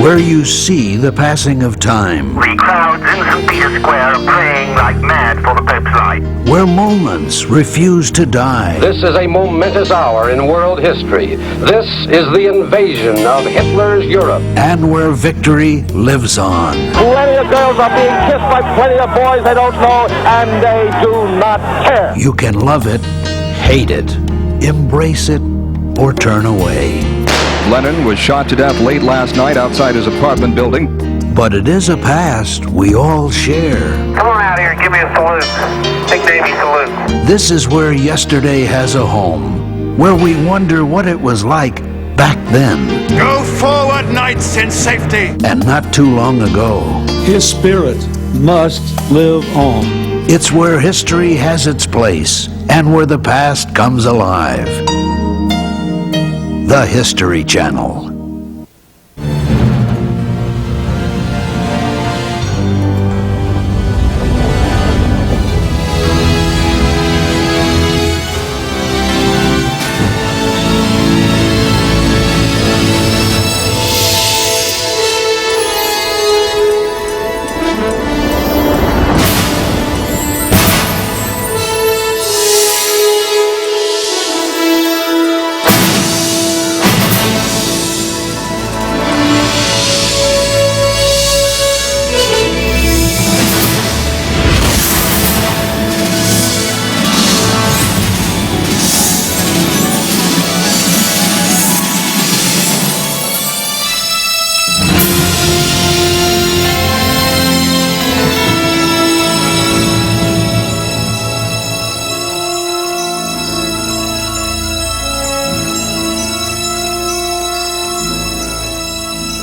where you see the passing of time, The crowds in St. Peter's Square are praying like mad for the Pope's life. where moments refuse to die, This is a momentous hour in world history. This is the invasion of Hitler's Europe. and where victory lives on. Plenty of girls are being kissed by plenty of boys they don't know, and they do not care. You can love it, hate it, embrace it, or turn away. Lenin was shot to death late last night outside his apartment building. But it is a past we all share. Come on out here and give me a salute. Big Navy salute. This is where yesterday has a home, where we wonder what it was like back then Go forward, knights, in safety. and not too long ago. His spirit must live on. It's where history has its place and where the past comes alive. The History Channel.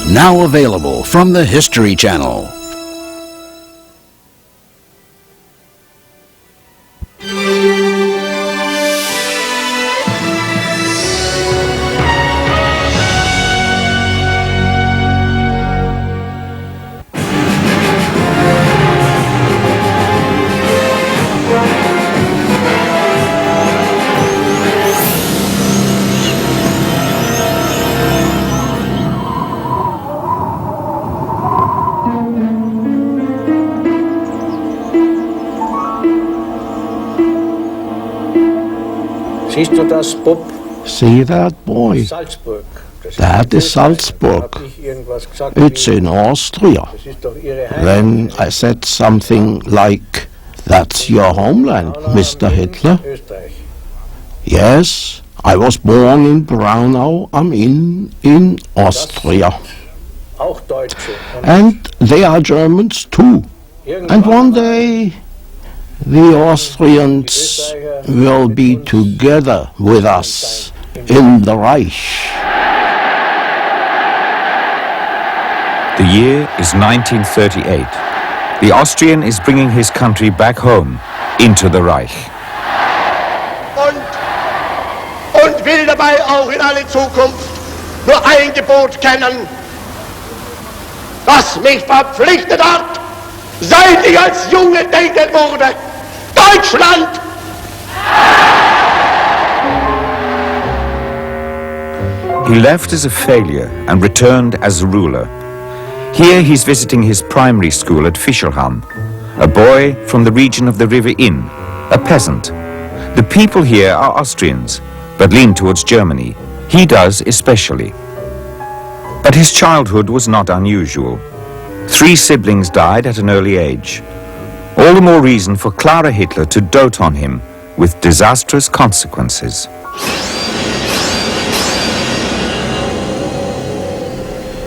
Now available from the History Channel. Siehst du das, Bub? See that boy? Salzburg. That is Salzburg. Hab ich irgendwas gesagt? It's in Austria. Das ist doch ihre Heimat. Then I said something like, "That's your homeland, Mr. Hitler." Österreich. Yes, I was born in Braunau am Inn in Austria. Auch Deutsche. Und And they are Germans too. And one day the Austrians will be together with us in the Reich. The year is 1938. The Austrian is bringing his country back home, into the Reich. Und will dabei auch in alle Zukunft nur ein Gebot kennen, das mich verpflichtet hat, seit ich als Junge denken wurde. Deutschland! He left as a failure and returned as a ruler. Here he's visiting his primary school at Fischelham, a boy from the region of the River Inn, a peasant. The people here are Austrians, but lean towards Germany. He does especially. But his childhood was not unusual. 3 siblings died at an early age. All the more reason for Clara Hitler to dote on him with disastrous consequences.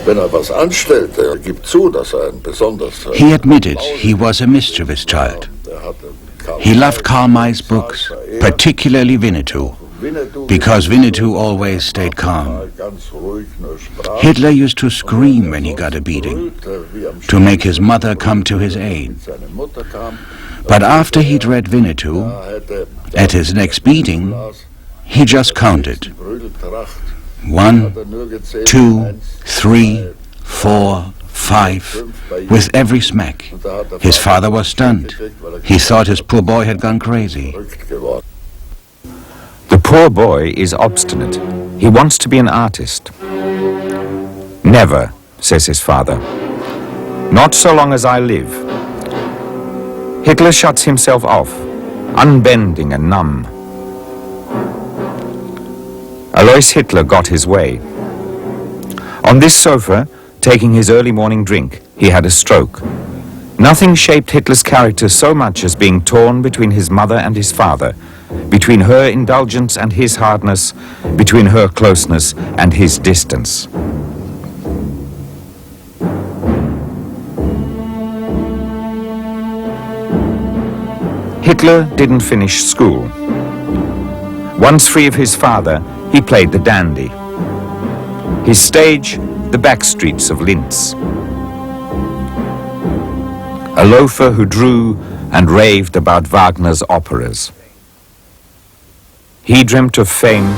Wenn was anstellt, gibt zu, dass ein besonders... He admitted he was a mischievous child. He loved Karl May's books, particularly Winnetou, because Winnetou always stayed calm. Hitler used to scream when he got a beating, to make his mother come to his aid. But after he'd read Winnetou, at his next beating, he just counted. 1, 2, 3, 4, 5, with every smack. His father was stunned. He thought his poor boy had gone crazy. The poor boy is obstinate. He wants to be an artist. Never says his father. Not so long as I live. Hitler shuts himself off, unbending and numb. Alois Hitler got his way. On this sofa, taking his early morning drink, he had a stroke. Nothing shaped Hitler's character so much as being torn between his mother and his father, between her indulgence and his hardness, between her closeness and his distance. Hitler didn't finish school. Once free of his father, he played the dandy. His stage, the back streets of Linz. A loafer who drew and raved about Wagner's operas. He dreamt of fame.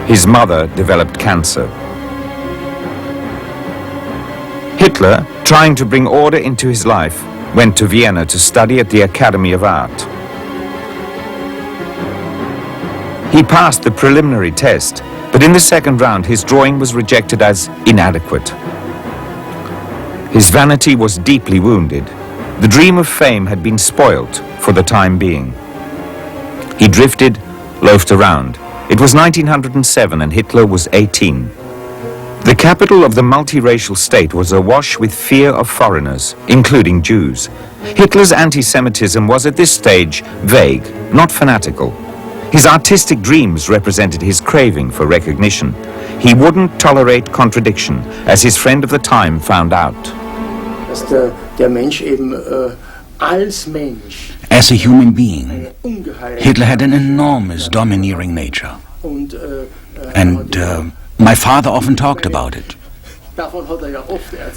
His mother developed cancer. Hitler, trying to bring order into his life, went to Vienna to study at the Academy of Art. He passed the preliminary test, but in the second round his drawing was rejected as inadequate. His vanity was deeply wounded. The dream of fame had been spoilt for the time being. He drifted, loafed around. It was 1907 and Hitler was 18. The capital of the multiracial state was awash with fear of foreigners, including Jews. Hitler's anti-Semitism was at this stage vague, not fanatical. His artistic dreams represented his craving for recognition. He wouldn't tolerate contradiction, as his friend of the time found out. As a human being, Hitler had an enormous domineering nature. And my father often talked about it.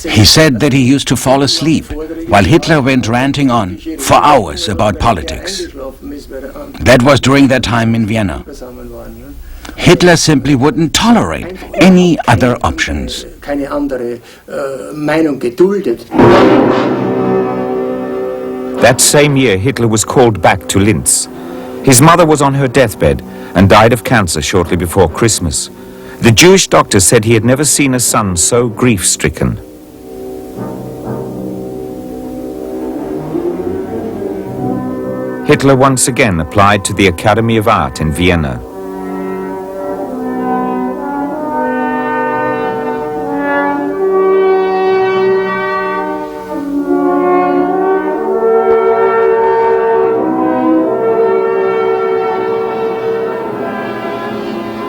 He said that he used to fall asleep while Hitler went ranting on for hours about politics. That was during their time in Vienna. Hitler simply wouldn't tolerate any other options. That same year, Hitler was called back to Linz. His mother was on her deathbed and died of cancer shortly before Christmas. The Jewish doctor said he had never seen a son so grief-stricken. Hitler once again applied to the Academy of Art in Vienna.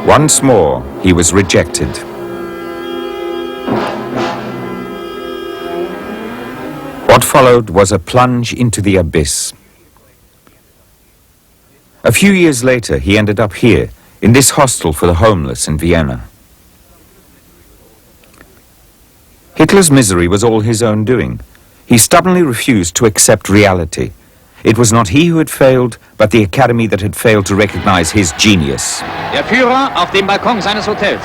Once more, he was rejected. What followed was a plunge into the abyss. A few years later, he ended up here, in this hostel for the homeless in Vienna. Hitler's misery was all his own doing. He stubbornly refused to accept reality. It was not he who had failed, but the Academy that had failed to recognize his genius. Der Führer auf dem Balkon seines Hotels.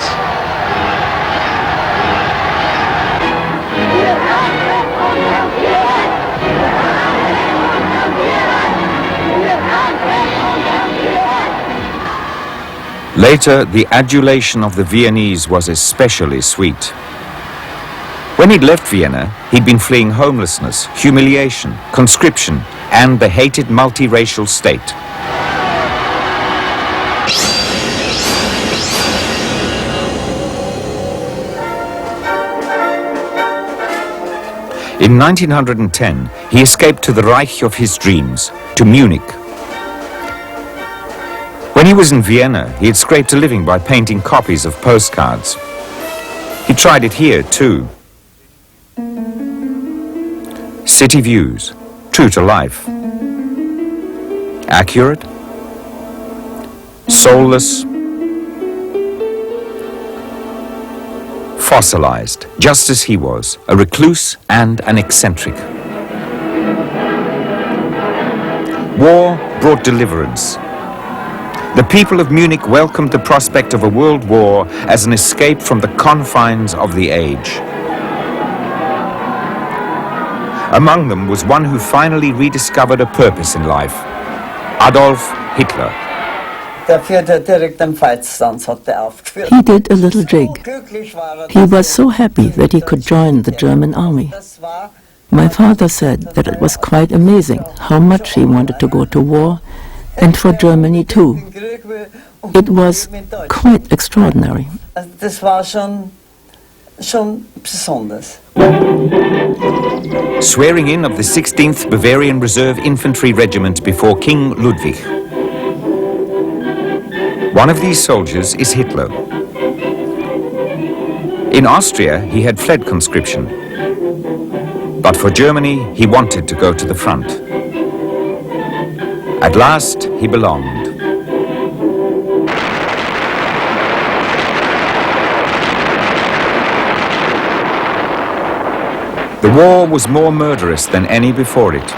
Later, the adulation of the Viennese was especially sweet. When he'd left Vienna, he'd been fleeing homelessness, humiliation, conscription, and the hated multiracial state. In 1910, he escaped to the Reich of his dreams, to Munich. When he was in Vienna, he had scraped a living by painting copies of postcards. He tried it here, too. City views, true to life. Accurate, soulless, fossilized, just as he was, a recluse and an eccentric. War brought deliverance. The people of Munich welcomed the prospect of a world war as an escape from the confines of the age. Among them was one who finally rediscovered a purpose in life, Adolf Hitler. He did a little jig. He was so happy that he could join the German army. My father said that it was quite amazing how much he wanted to go to war, and for Germany too. It was quite extraordinary. Swearing in of the 16th Bavarian Reserve Infantry Regiment before King Ludwig. One of these soldiers is Hitler. In Austria, he had fled conscription. But for Germany, he wanted to go to the front. At last, he belonged. The war was more murderous than any before it.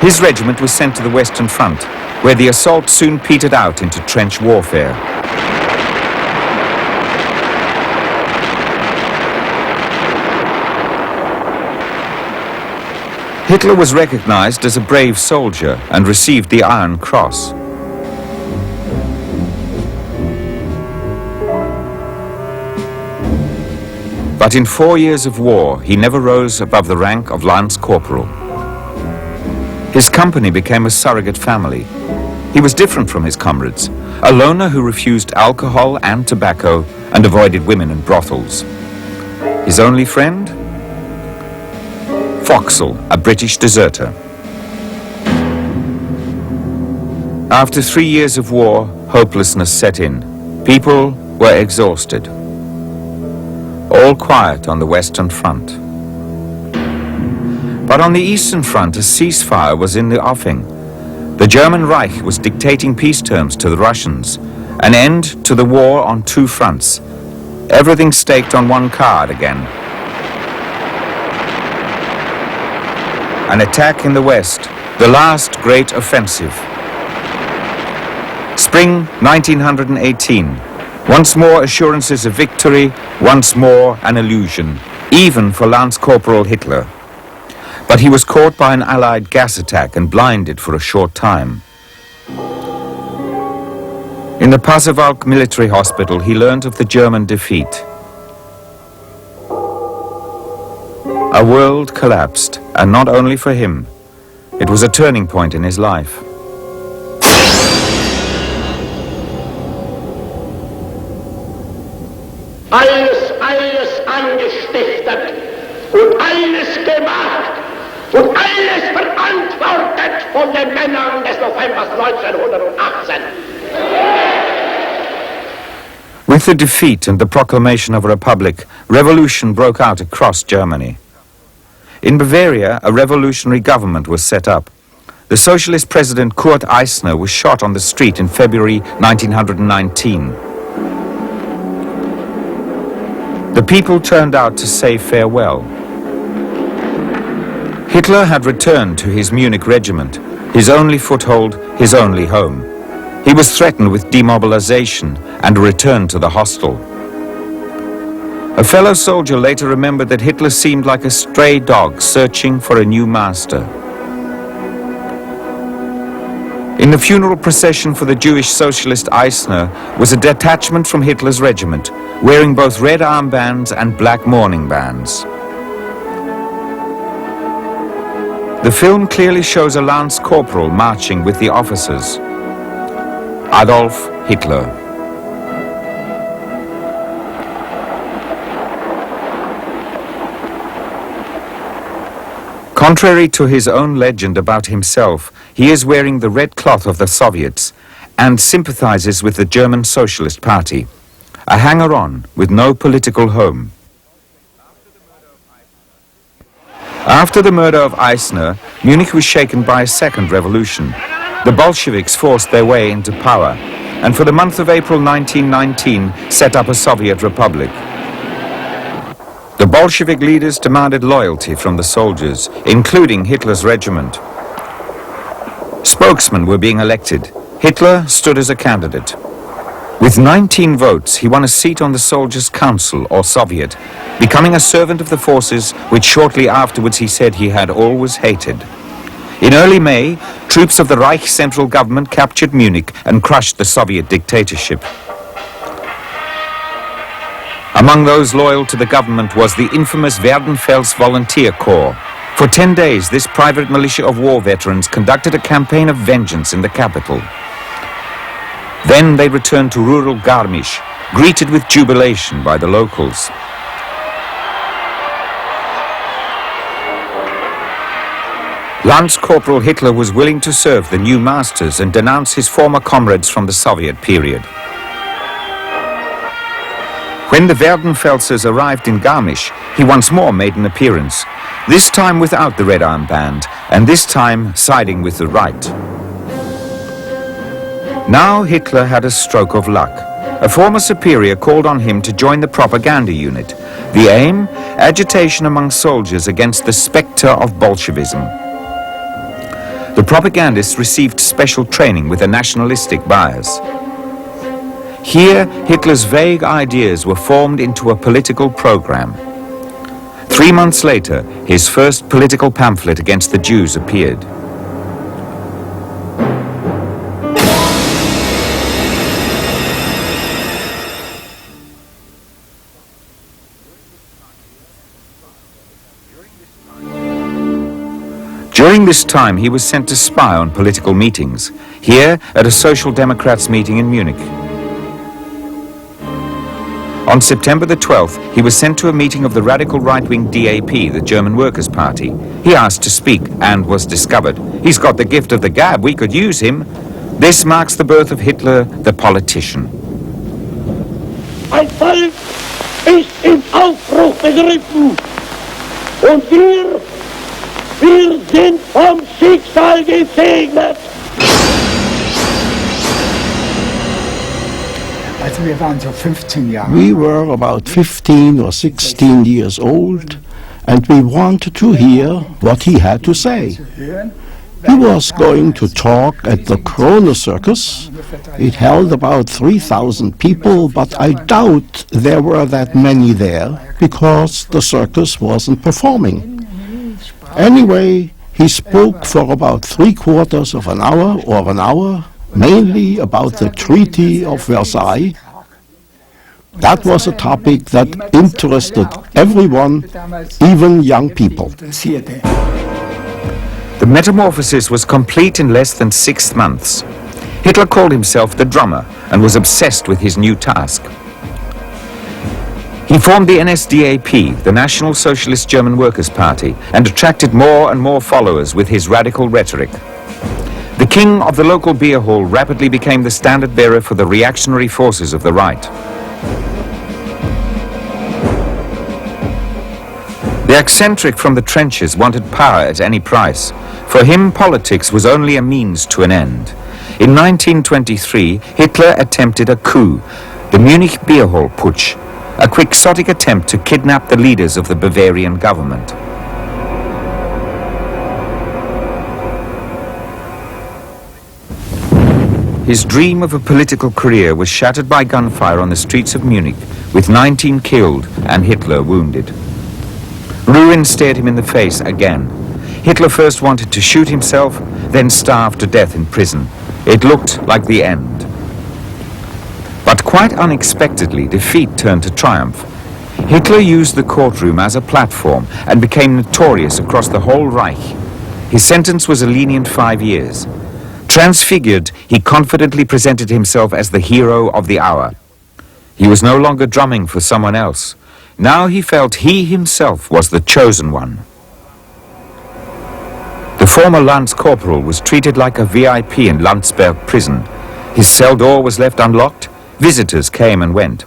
His regiment was sent to the Western Front, where the assault soon petered out into trench warfare. Hitler was recognized as a brave soldier and received the Iron Cross. But in 4 years of war, he never rose above the rank of Lance Corporal. His company became a surrogate family. He was different from his comrades, a loner who refused alcohol and tobacco and avoided women in brothels. His only friend? Foxell, a British deserter. After 3 years of war, hopelessness set in. People were exhausted. All quiet on the Western Front. But on the Eastern Front, a ceasefire was in the offing. The German Reich was dictating peace terms to the Russians, an end to the war on 2 fronts. Everything staked on one card again. An attack in the West, the last great offensive. Spring 1918. Once more assurances of victory, once more an illusion, even for Lance Corporal Hitler. But he was caught by an Allied gas attack and blinded for a short time. In the Pasewalk military hospital, he learned of the German defeat. A world collapsed, and not only for him. It was a turning point in his life. Alles angestiftet und alles gemacht und alles verantwortet von den Männern des Novembers 1918. With the defeat and the proclamation of a republic, revolution broke out across Germany. In Bavaria, a revolutionary government was set up. The socialist president Kurt Eisner was shot on the street in February 1919. The people turned out to say farewell. Hitler had returned to his Munich regiment, his only foothold, his only home. He was threatened with demobilization and a return to the hostel. A fellow soldier later remembered that Hitler seemed like a stray dog searching for a new master. In the funeral procession for the Jewish socialist Eisner was a detachment from Hitler's regiment, wearing both red armbands and black mourning bands. The film clearly shows a Lance Corporal marching with the officers. Adolf Hitler. Contrary to his own legend about himself, he is wearing the red cloth of the Soviets and sympathizes with the German Socialist Party, a hanger-on with no political home. After the murder of Eisner, Munich was shaken by a second revolution. The Bolsheviks forced their way into power, and for the month of April 1919 set up a Soviet republic. The Bolshevik leaders demanded loyalty from the soldiers, including Hitler's regiment. Spokesmen were being elected. Hitler stood as a candidate. With 19 votes, he won a seat on the Soldiers' Council, or Soviet, becoming a servant of the forces which shortly afterwards he said he had always hated. In early May, troops of the Reich central government captured Munich and crushed the Soviet dictatorship. Among those loyal to the government was the infamous Werdenfels Volunteer Corps. For 10 days, this private militia of war veterans conducted a campaign of vengeance in the capital. Then they returned to rural Garmisch, greeted with jubilation by the locals. Lance Corporal Hitler was willing to serve the new masters and denounce his former comrades from the Soviet period. When the Werdenfelsers arrived in Garmisch, he once more made an appearance, this time without the Red Arm Band, and this time siding with the right. Now Hitler had a stroke of luck. A former superior called on him to join the propaganda unit. The aim? Agitation among soldiers against the spectre of Bolshevism. The propagandists received special training with a nationalistic bias. Here, Hitler's vague ideas were formed into a political program. 3 months later, his first political pamphlet against the Jews appeared. During this time, he was sent to spy on political meetings, here at a Social Democrats meeting in Munich. On September the 12th, he was sent to a meeting of the radical right-wing DAP, the German Workers' Party. He asked to speak and was discovered. He's got the gift of the gab, we could use him. This marks the birth of Hitler, the politician. Ein Volk ist im Aufbruch begriffen und wir sind vom Schicksal gesegnet. We were about 15 or 16 years old, and we wanted to hear what he had to say. He was going to talk at the Krone Circus. It held about 3,000 people, but I doubt there were that many there, because the circus wasn't performing. Anyway, he spoke for about 3/4 of an hour or an hour, mainly about the Treaty of Versailles. That was a topic that interested everyone, even young people. The metamorphosis was complete in less than 6 months. Hitler called himself the drummer and was obsessed with his new task. He formed the NSDAP, the National Socialist German Workers' Party, and attracted more and more followers with his radical rhetoric. The king of the local beer hall rapidly became the standard bearer for the reactionary forces of the right. The eccentric from the trenches wanted power at any price. For him, politics was only a means to an end. In 1923, Hitler attempted a coup, the Munich Beer Hall Putsch, a quixotic attempt to kidnap the leaders of the Bavarian government. His dream of a political career was shattered by gunfire on the streets of Munich, with 19 killed and Hitler wounded. Ruin stared him in the face again. Hitler first wanted to shoot himself, then starve to death in prison. It looked like the end. But quite unexpectedly, defeat turned to triumph. Hitler used the courtroom as a platform and became notorious across the whole Reich. His sentence was a lenient 5 years. Transfigured, he confidently presented himself as the hero of the hour. He was no longer drumming for someone else. Now he felt he himself was the chosen one. The former Lance Corporal was treated like a VIP in Landsberg prison. His cell door was left unlocked. Visitors came and went.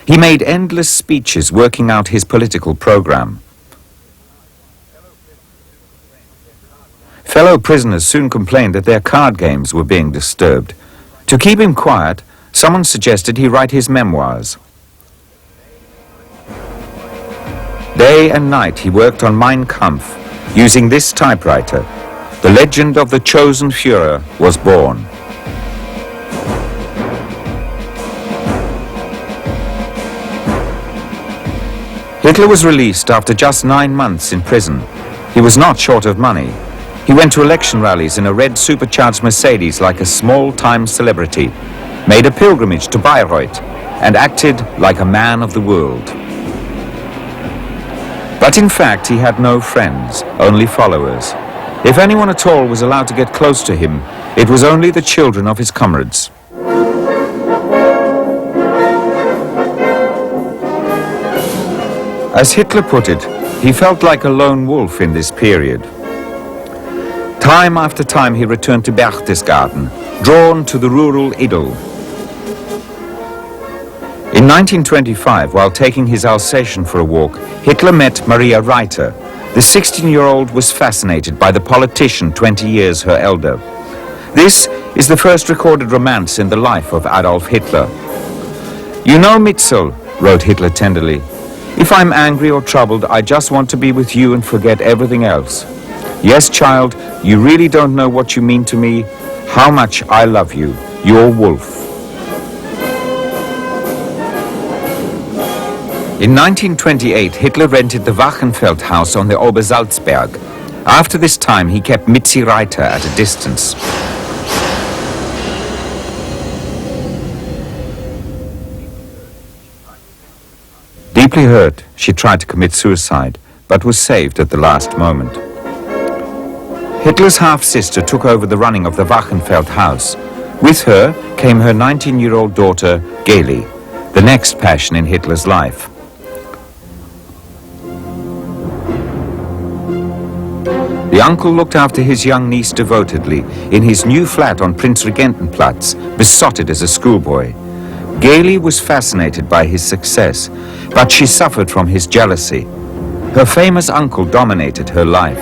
He made endless speeches working out his political program. Fellow prisoners soon complained that their card games were being disturbed. To keep him quiet, someone suggested he write his memoirs. Day and night he worked on Mein Kampf. Using this typewriter, the legend of the chosen Führer was born. Hitler was released after just 9 months in prison. He was not short of money. He went to election rallies in a red supercharged Mercedes like a small-time celebrity, made a pilgrimage to Bayreuth, and acted like a man of the world. But in fact, he had no friends, only followers. If anyone at all was allowed to get close to him, it was only the children of his comrades. As Hitler put it, he felt like a lone wolf in this period. Time after time he returned to Berchtesgaden, drawn to the rural idyll. In 1925, while taking his Alsatian for a walk, Hitler met Maria Reiter. The 16-year-old was fascinated by the politician 20 years her elder. This is the first recorded romance in the life of Adolf Hitler. "You know, Mitzel," wrote Hitler tenderly, "if I'm angry or troubled, I just want to be with you and forget everything else. Yes, child, you really don't know what you mean to me, how much I love you, your wolf." In 1928, Hitler rented the Wachenfeld house on the Obersalzberg. After this time, he kept Mitzi Reiter at a distance. Deeply hurt, she tried to commit suicide, but was saved at the last moment. Hitler's half-sister took over the running of the Wachenfeld house. With her came her 19-year-old daughter, Geli, the next passion in Hitler's life. The uncle looked after his young niece devotedly in his new flat on Prinzregentenplatz, besotted as a schoolboy. Geli was fascinated by his success, but she suffered from his jealousy. Her famous uncle dominated her life.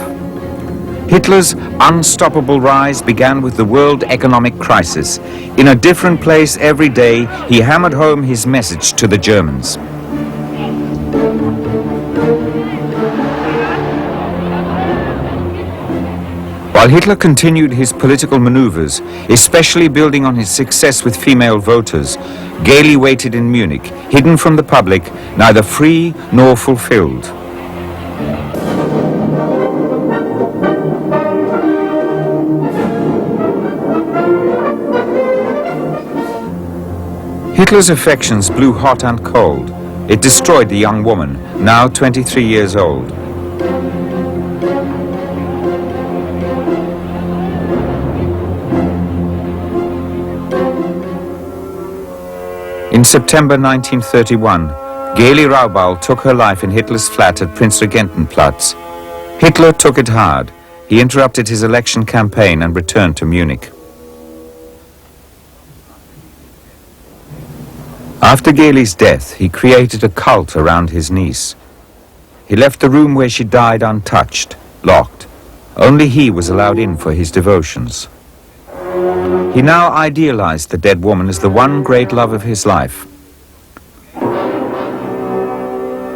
Hitler's unstoppable rise began with the world economic crisis. In a different place every day, he hammered home his message to the Germans. While Hitler continued his political maneuvers, especially building on his success with female voters, Geli waited in Munich, hidden from the public, neither free nor fulfilled. Hitler's affections blew hot and cold. It destroyed the young woman, now 23 years old. In September 1931, Geli Raubal took her life in Hitler's flat at Prinzregentenplatz. Hitler took it hard. He interrupted his election campaign and returned to Munich. After Geli's death, he created a cult around his niece. He left the room where she died untouched, locked. Only he was allowed in for his devotions. He now idealized the dead woman as the one great love of his life.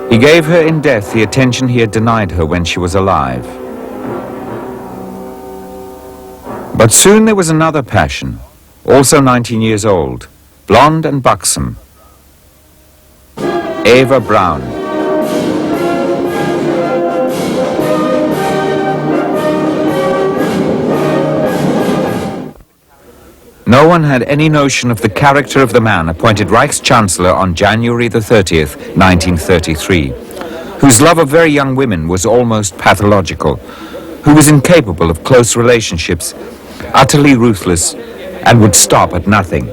He gave her in death the attention he had denied her when she was alive. But soon there was another passion, also 19 years old, blonde and buxom. Eva Braun. No one had any notion of the character of the man appointed Reichschancellor on January the 30th, 1933, whose love of very young women was almost pathological, who was incapable of close relationships, utterly ruthless, and would stop at nothing.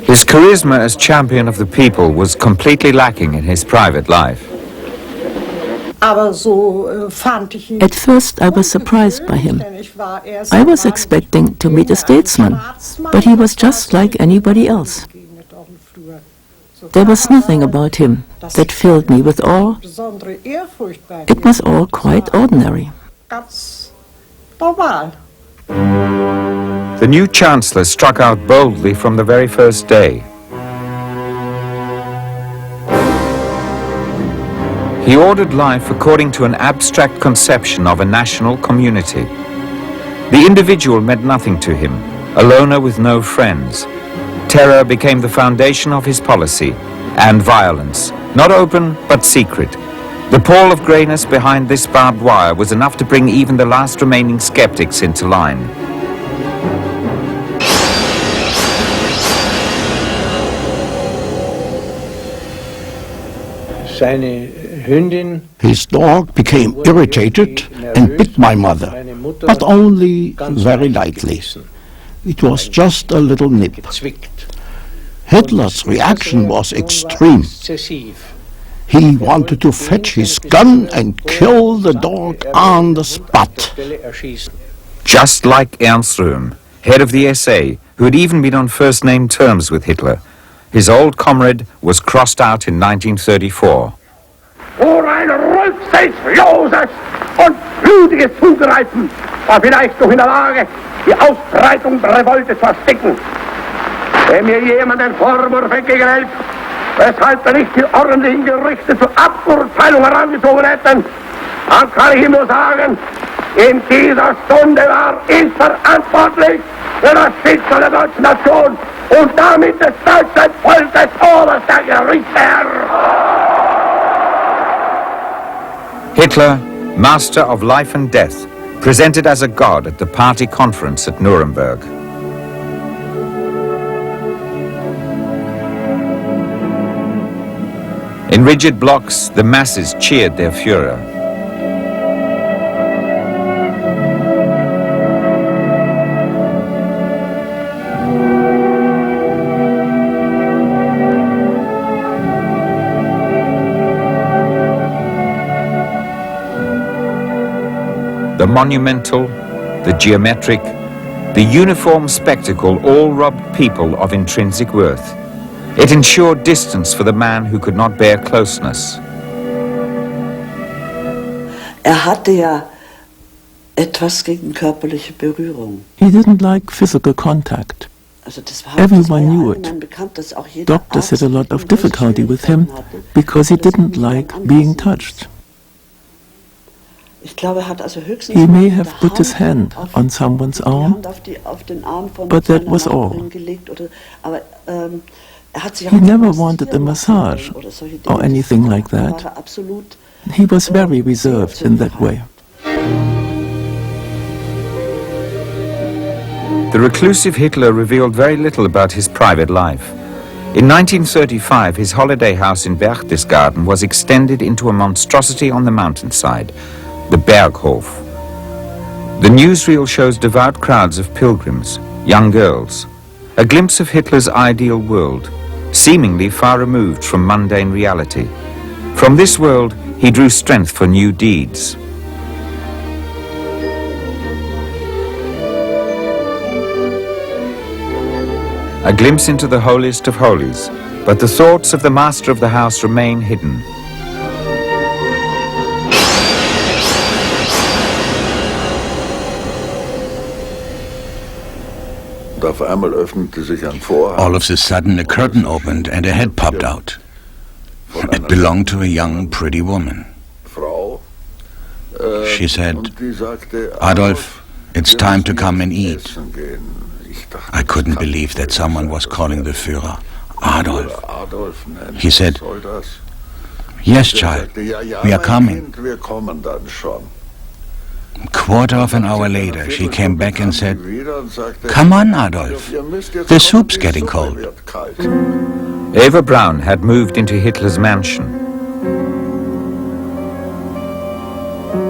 His charisma as champion of the people was completely lacking in his private life. At first I was surprised by him. I was expecting to meet a statesman, but he was just like anybody else. There was nothing about him that filled me with awe. It was all quite ordinary. The new chancellor struck out boldly from the very first day. He ordered life according to an abstract conception of a national community. The individual meant nothing to him, a loner with no friends. Terror became the foundation of his policy, and violence, not open but secret. The pall of greyness behind this barbed wire was enough to bring even the last remaining skeptics into line. His dog became irritated and bit my mother, but only very lightly. It was just a little nip. Hitler's reaction was extreme. He wanted to fetch his gun and kill the dog on the spot. Just like Ernst Röhm, head of the SA, who had even been on first-name terms with Hitler. His old comrade was crossed out in 1934. Vor ein rücksichtsloses und blutiges Zugreifen war vielleicht noch in der Lage, die Ausbreitung der Revolte zu ersticken. Wenn mir jemand den Vorwurf entgegenhält, weshalb wir nicht die ordentlichen Gerichte zur Aburteilung herangezogen hätten, dann kann ich ihm nur sagen, in dieser Stunde war ich verantwortlich für das Schicksal der deutschen Nation und damit des deutschen Volkes oberster Gerichtsherr. Hitler, master of life and death, presented as a god at the party conference at Nuremberg. In rigid blocks, the masses cheered their Führer. The monumental, the geometric, the uniform spectacle all robbed people of intrinsic worth. It ensured distance for the man who could not bear closeness. Hatte ja etwas gegen körperliche Berührung. He didn't like physical contact. Everyone knew it. Doctors had a lot of difficulty with him because he didn't like being touched. He may have put his hand on someone's arm, but that was all. He never wanted a massage or anything like that. He was very reserved in that way. The reclusive Hitler revealed very little about his private life. In 1935, his holiday house in Berchtesgaden was extended into a monstrosity on the mountainside, the Berghof. The newsreel shows devout crowds of pilgrims, young girls, a glimpse of Hitler's ideal world, seemingly far removed from mundane reality. From this world, he drew strength for new deeds. A glimpse into the holiest of holies, but the thoughts of the master of the house remain hidden. All of a sudden a curtain opened and a head popped out. It belonged to a young, pretty woman. She said, "Adolf, it's time to come and eat." I couldn't believe that someone was calling the Führer Adolf. He said, "Yes, child, we are coming." A quarter of an hour later, she came back and said, "Come on, Adolf, the soup's getting cold." Eva Braun had moved into Hitler's mansion.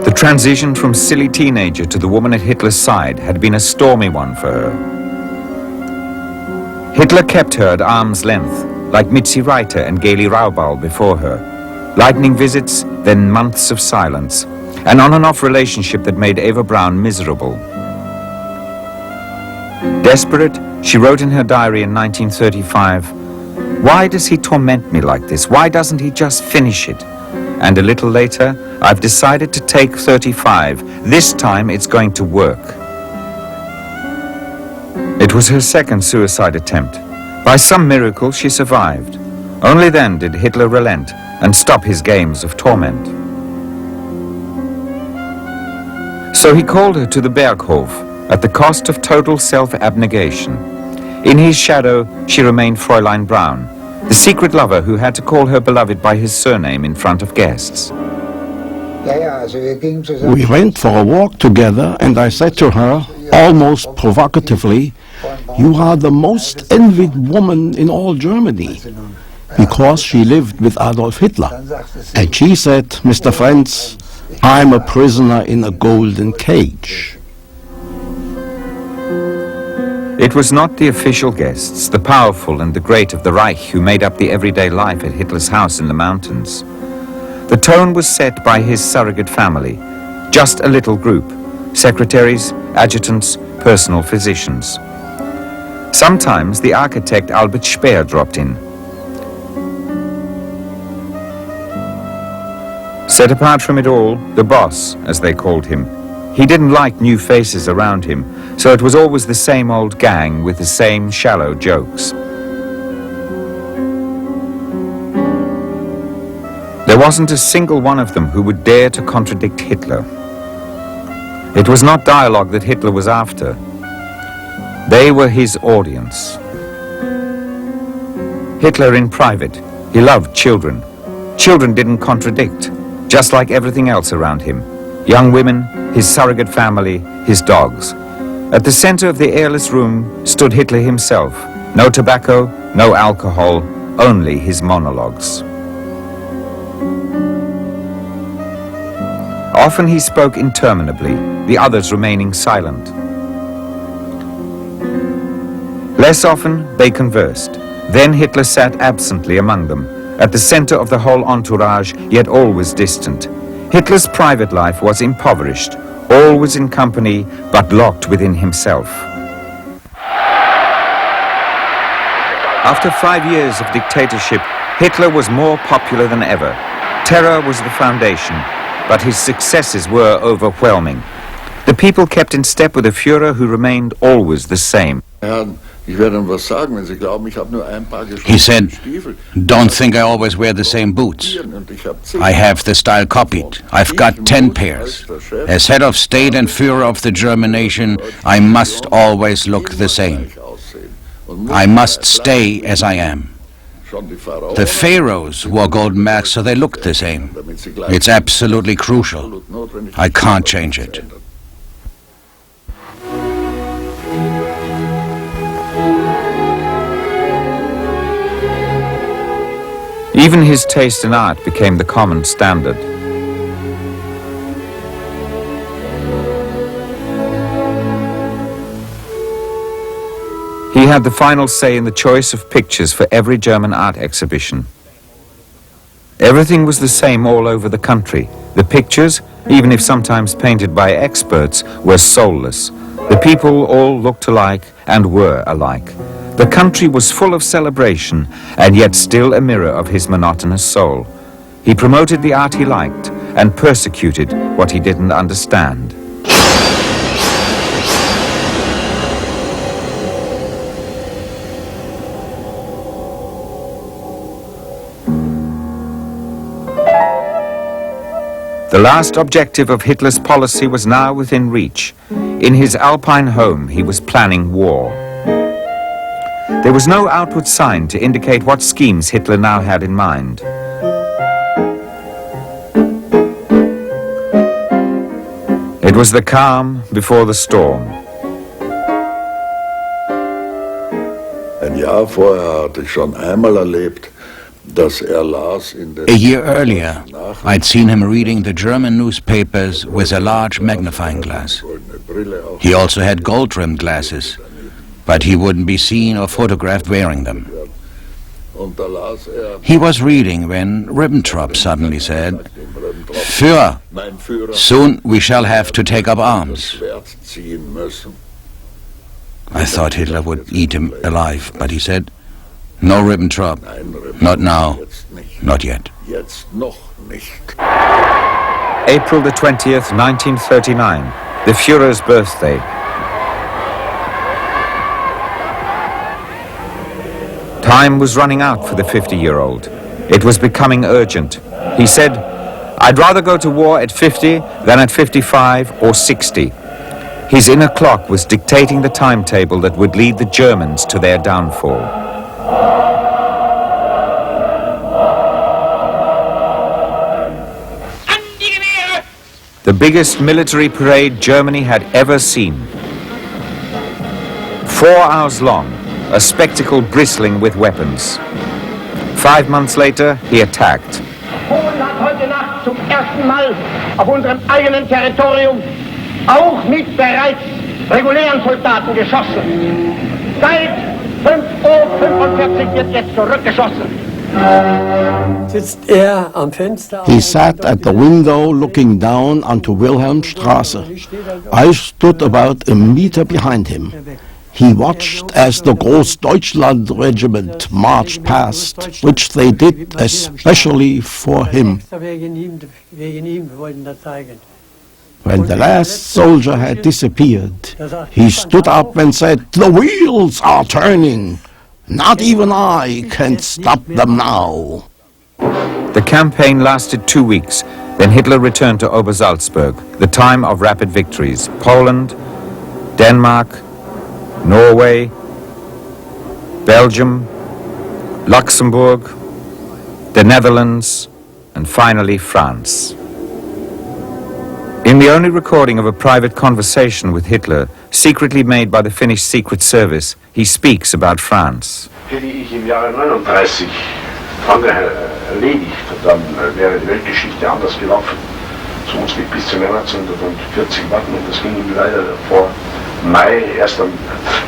The transition from silly teenager to the woman at Hitler's side had been a stormy one for her. Hitler kept her at arm's length, like Mitzi Reiter and Gaily Raubal before her. Lightning visits, then months of silence. An on-and-off relationship that made Eva Braun miserable. Desperate, she wrote in her diary in 1935, "Why does he torment me like this? Why doesn't he just finish it?" And a little later, "I've decided to take 35. This time it's going to work." It was her second suicide attempt. By some miracle, she survived. Only then did Hitler relent and stop his games of torment. So he called her to the Berghof at the cost of total self-abnegation. In his shadow, she remained Fräulein Braun, the secret lover who had to call her beloved by his surname in front of guests. We went for a walk together, and I said to her, almost provocatively, "You are the most envied woman in all Germany," because she lived with Adolf Hitler. And she said, "Mr. Franz, I'm a prisoner in a golden cage." It was not the official guests, the powerful and the great of the Reich, who made up the everyday life at Hitler's house in the mountains. The tone was set by his surrogate family, just a little group, secretaries, adjutants, personal physicians. Sometimes the architect Albert Speer dropped in. Set apart from it all, the boss, as they called him. He didn't like new faces around him, so it was always the same old gang with the same shallow jokes. There wasn't a single one of them who would dare to contradict Hitler. It was not dialogue that Hitler was after. They were his audience. Hitler in private, he loved children. Children didn't contradict, just like everything else around him. Young women, his surrogate family, his dogs. At the center of the airless room stood Hitler himself. No tobacco, no alcohol, only his monologues. Often he spoke interminably, the others remaining silent. Less often, they conversed. Then Hitler sat absently among them, at the center of the whole entourage, yet always distant. Hitler's private life was impoverished, always in company, but locked within himself. After 5 years of dictatorship, Hitler was more popular than ever. Terror was the foundation, but his successes were overwhelming. The people kept in step with a Führer who remained always the same. He said, "Don't think I always wear the same boots. I have the style copied. I've got 10 pairs. As head of state and Führer of the German nation, I must always look the same. I must stay as I am." The pharaohs wore gold masks, so they looked the same. It's absolutely crucial. I can't change it. Even his taste in art became the common standard. He had the final say in the choice of pictures for every German art exhibition. Everything was the same all over the country. The pictures, even if sometimes painted by experts, were soulless. The people all looked alike and were alike. The country was full of celebration, and yet still a mirror of his monotonous soul. He promoted the art he liked and persecuted what he didn't understand. The last objective of Hitler's policy was now within reach. In his Alpine home, he was planning war. There was no outward sign to indicate what schemes Hitler now had in mind. It was the calm before the storm. Ein Jahr vorher hatte ich schon einmal erlebt, dass las in den A year earlier, I'd seen him reading the German newspapers with a large magnifying glass. He also had gold-rimmed glasses, but he wouldn't be seen or photographed wearing them. He was reading when Ribbentrop suddenly said, "Führer, soon we shall have to take up arms." I thought Hitler would eat him alive, but he said, "No, Ribbentrop, not now, not yet." April the 20th, 1939, the Führer's birthday. Time was running out for the 50-year-old. It was becoming urgent. He said, "I'd rather go to war at 50 than at 55 or 60. His inner clock was dictating the timetable that would lead the Germans to their downfall. biggest military parade Germany had ever seen. 4 hours long, a spectacle bristling with weapons. 5 months later, he attacked. Polen hat heute Nacht zum ersten Mal auf unserem eigenen Territorium auch mit bereits regulären Soldaten geschossen. Seit 5:45 Uhr wird jetzt zurückgeschossen. Sitzt er am Fenster. He sat at the window looking down onto Wilhelmstrasse. I stood about a meter behind him. He watched as the Großdeutschland regiment marched past, which they did especially for him. When the last soldier had disappeared, he stood up and said, "The wheels are turning. Not even I can stop them now." The campaign lasted 2 weeks. Then Hitler returned to Obersalzberg, the time of rapid victories. Poland, Denmark, Norway, Belgium, Luxembourg, the Netherlands, and finally France. In the only recording of a private conversation with Hitler, secretly made by the Finnish Secret Service, he speaks about France. Hätte ich im Jahre 39 Frankreich erledigt, dann wäre die Weltgeschichte anders gelaufen. So uns geht bis zum 1940 warten und das ging ihm leider vor Mai,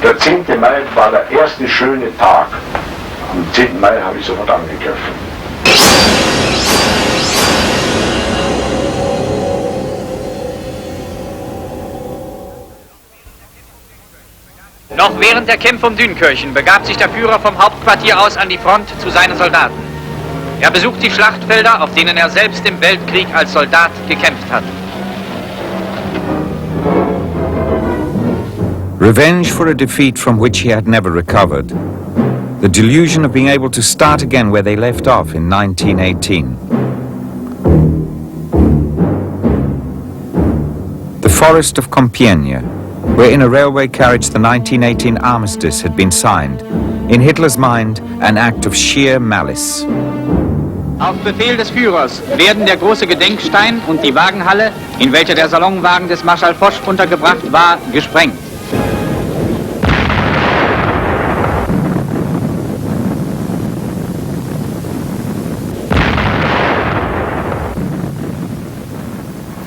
der 10. Mai war der erste schöne Tag. Am 10. Mai habe ich sofort angegriffen. Noch während der Kämpfe um Dünkirchen begab sich der Führer vom Hauptquartier aus an die Front zu seinen Soldaten. Er besucht die Schlachtfelder, auf denen er selbst im Weltkrieg als Soldat gekämpft hat. Revenge for a defeat from which he had never recovered. The delusion of being able to start again where they left off in 1918. The forest of Compiègne, where in a railway carriage the 1918 armistice had been signed. In Hitler's mind, an act of sheer malice. Auf Befehl des Führers werden der große Gedenkstein und die Wagenhalle, in welcher der Salonwagen des Marschall Foch untergebracht war, gesprengt.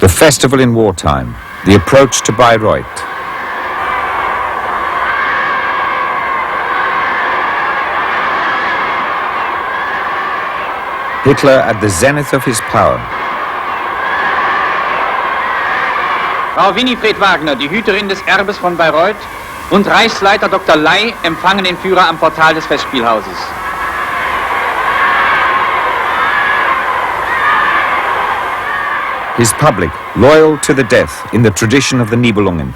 The festival in wartime, the approach to Bayreuth. Hitler at the zenith of his power. Frau Winifred Wagner, die Hüterin des Erbes von Bayreuth, und Reichsleiter Dr. Ley empfangen den Führer am Portal des Festspielhauses. His public, loyal to the death in the tradition of the Nibelungen.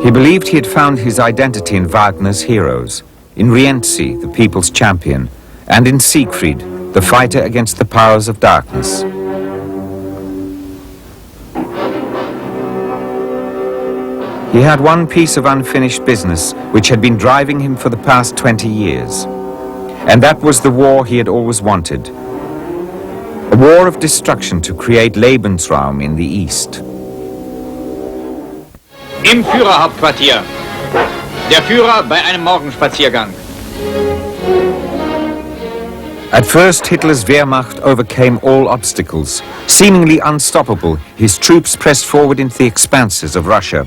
He believed he had found his identity in Wagner's heroes, in Rienzi, the people's champion, and in Siegfried, the fighter against the powers of darkness. He had one piece of unfinished business which had been driving him for the past 20 years. And that was the war he had always wanted. A war of destruction to create Lebensraum in the East. Im Führerhauptquartier. Der Führer bei einem Morgenspaziergang. At first, Hitler's Wehrmacht overcame all obstacles. Seemingly unstoppable, his troops pressed forward into the expanses of Russia.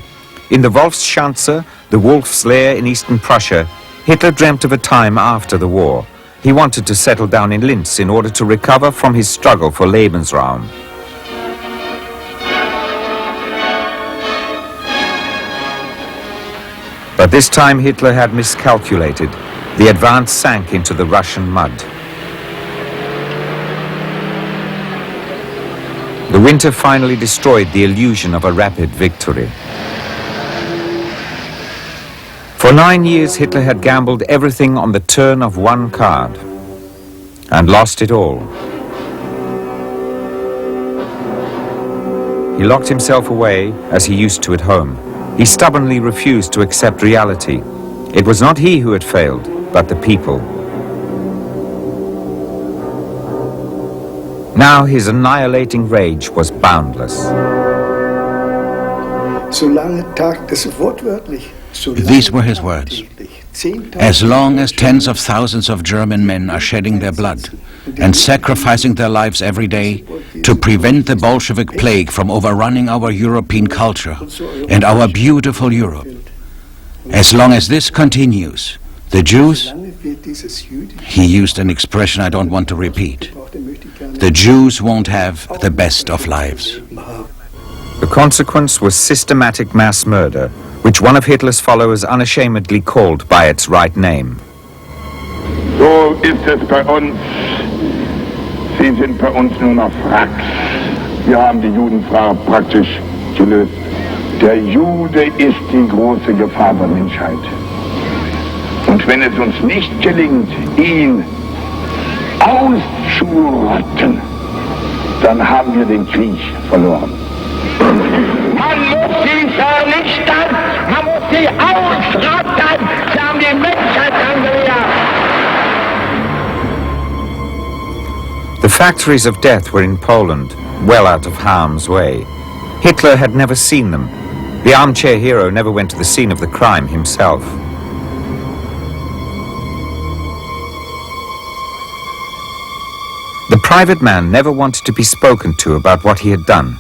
In the Wolfschanze, the wolf's lair in eastern Prussia, Hitler dreamt of a time after the war. He wanted to settle down in Linz in order to recover from his struggle for Lebensraum. But this time Hitler had miscalculated. The advance sank into the Russian mud. The winter finally destroyed the illusion of a rapid victory. For 9 years, Hitler had gambled everything on the turn of one card, and lost it all. He locked himself away, as he used to at home. He stubbornly refused to accept reality. It was not he who had failed, but the people. Now his annihilating rage was boundless. These were his words. As long as tens of thousands of German men are shedding their blood and sacrificing their lives every day to prevent the Bolshevik plague from overrunning our European culture and our beautiful Europe, as long as this continues, the Jews, he used an expression I don't want to repeat, the Jews won't have the best of lives. The consequence was systematic mass murder, which one of Hitler's followers unashamedly called by its right name. So ist es bei uns. Sie sind bei uns nur noch Wracks. Wir haben die Judenfrage praktisch gelöst. Der Jude ist die große Gefahr der Menschheit. Und wenn es uns nicht gelingt, ihn auszurotten, dann haben wir den Krieg verloren. Man muss sie vernichten, man muss sie ausrotten, sie haben die Menschheit angehört. The factories of death were in Poland, well out of harm's way. Hitler had never seen them. The armchair hero never went to the scene of the crime himself. The private man never wanted to be spoken to about what he had done,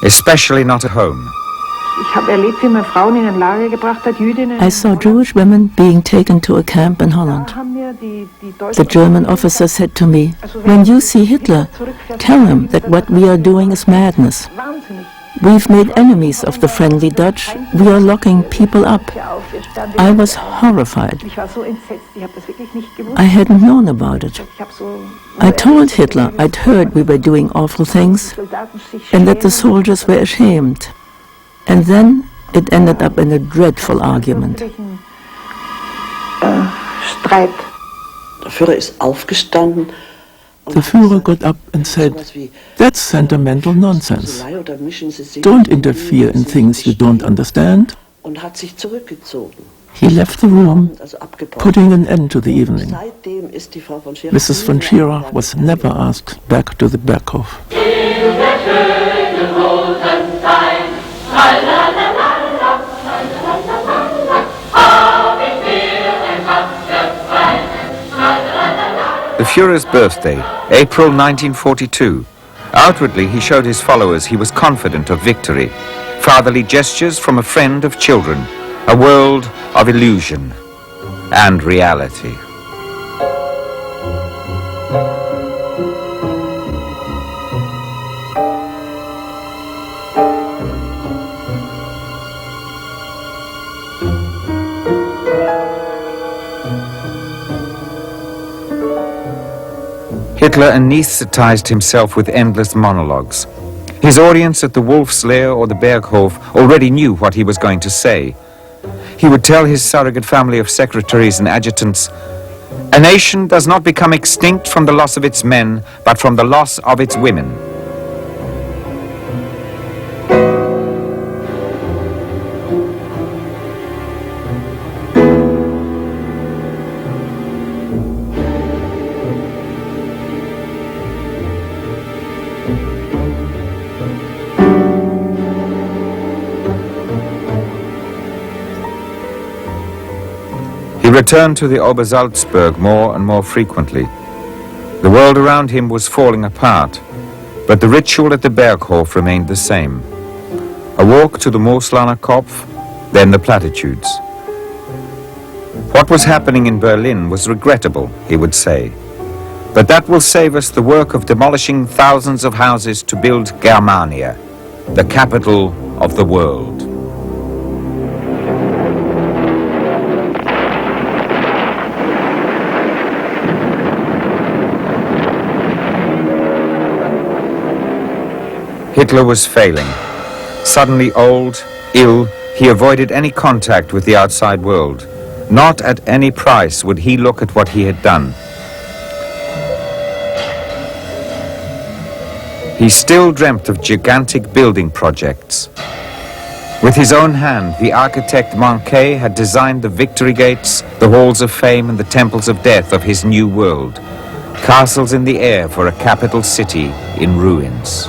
especially not at home. I saw Jewish women being taken to a camp in Holland. The German officer said to me, "When you see Hitler, tell him that what we are doing is madness. We've made enemies of the friendly Dutch. We are locking people up." I was horrified. I hadn't known about it. I told Hitler I'd heard we were doing awful things and that the soldiers were ashamed. And then it ended up in a dreadful argument. The Führer got up and said, "That's sentimental nonsense. Don't interfere in things you don't understand." He left the room, putting an end to the evening. Mrs. von Schirach was never asked back to the Berghof. The Führer's birthday, April 1942. Outwardly, he showed his followers he was confident of victory. Fatherly gestures from a friend of children, a world of illusion and reality. Hitler anesthetized himself with endless monologues. His audience at the Wolf's Lair or the Berghof already knew what he was going to say. He would tell his surrogate family of secretaries and adjutants, "A nation does not become extinct from the loss of its men, but from the loss of its women." He returned to the Obersalzberg more and more frequently. The world around him was falling apart, but the ritual at the Berghof remained the same. A walk to the Moslaner Kopf, then the platitudes. What was happening in Berlin was regrettable, he would say, but that will save us the work of demolishing thousands of houses to build Germania, the capital of the world. Hitler was failing. Suddenly old, ill, he avoided any contact with the outside world. Not at any price would he look at what he had done. He still dreamt of gigantic building projects. With his own hand, the architect Manquet had designed the victory gates, the halls of fame and the temples of death of his new world. Castles in the air for a capital city in ruins.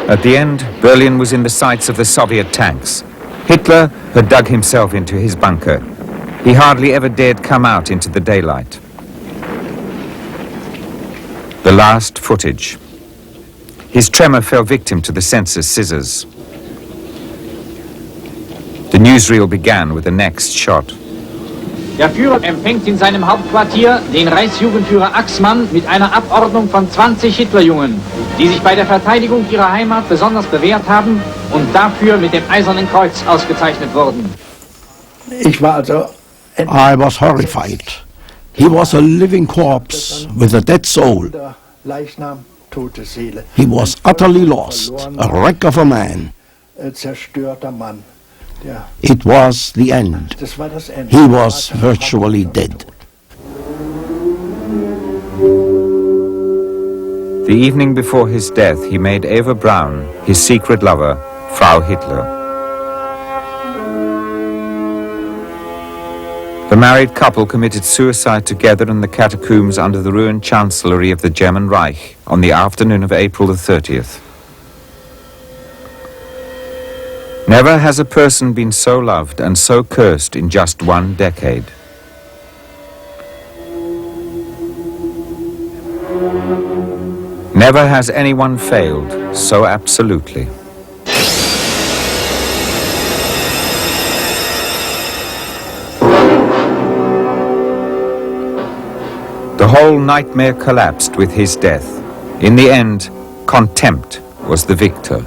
At the end, Berlin was in the sights of the Soviet tanks. Hitler had dug himself into his bunker. He hardly ever dared come out into the daylight. The last footage. His tremor fell victim to the censor's scissors. The newsreel began with the next shot. Der Führer empfängt in seinem Hauptquartier den Reichsjugendführer Axmann mit einer Abordnung von 20 Hitlerjungen, die sich bei der Verteidigung ihrer Heimat besonders bewährt haben und dafür mit dem Eisernen Kreuz ausgezeichnet wurden. I was horrified. He was a living corpse with a dead soul. He was utterly lost, a wreck of a man. It was the end. He was virtually dead. The evening before his death, he made Eva Braun, his secret lover, Frau Hitler. The married couple committed suicide together in the catacombs under the ruined chancellery of the German Reich on the afternoon of April the 30th. Never has a person been so loved and so cursed in just one decade. Never has anyone failed so absolutely. The whole nightmare collapsed with his death. In the end, contempt was the victor.